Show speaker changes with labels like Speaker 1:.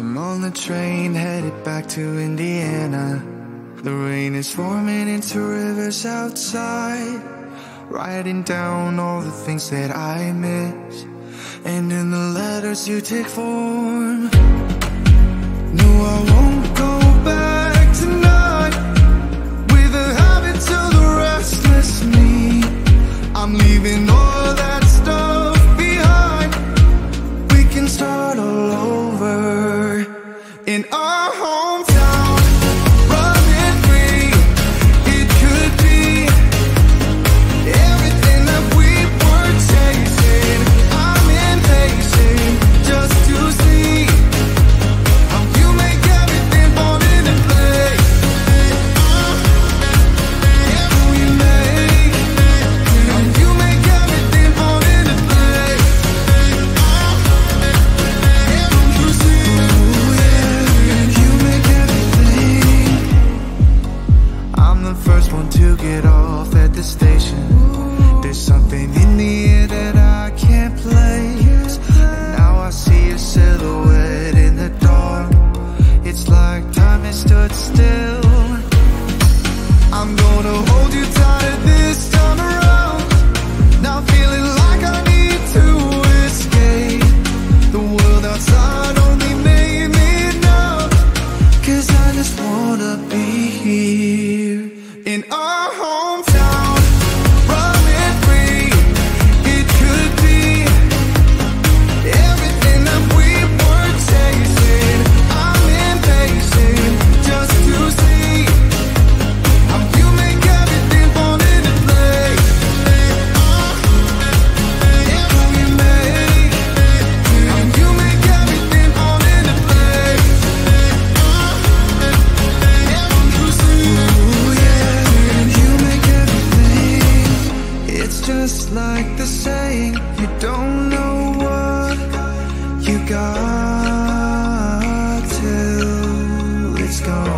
Speaker 1: I'm on the train headed back to Indiana. The rain is forming into rivers outside, writing down all the things that I miss, and in the letters you take form. No, I won't go back tonight with the habits of the restless me. I'm leaving all that stuff behind. We can start all over in our hometown, running free. It could be everything that we were chasing. I'm impatient just to see how you make everything fall into place. Yeah, we make how you make everything fall into place. Yeah, don't you see? Ooh, yeah, you make everything. I'm the first one to get off at the station. There's something in the air that I can't place, and now I see a silhouette in the dark. It's like time has stood still. I'm gonna hold you tighter this time around. Now feeling like I need to escape. The world outside only made me numb, 'cause I just wanna be here in our hometown, running free. It could be everything that we were chasing. I'm impatient just to see how you make everything fall into place. Yeah, we make how you make everything fall into place. Yeah, don't you see? Ooh, yeah, you make everything. It's just like the saying, you don't know what you got till it's gone.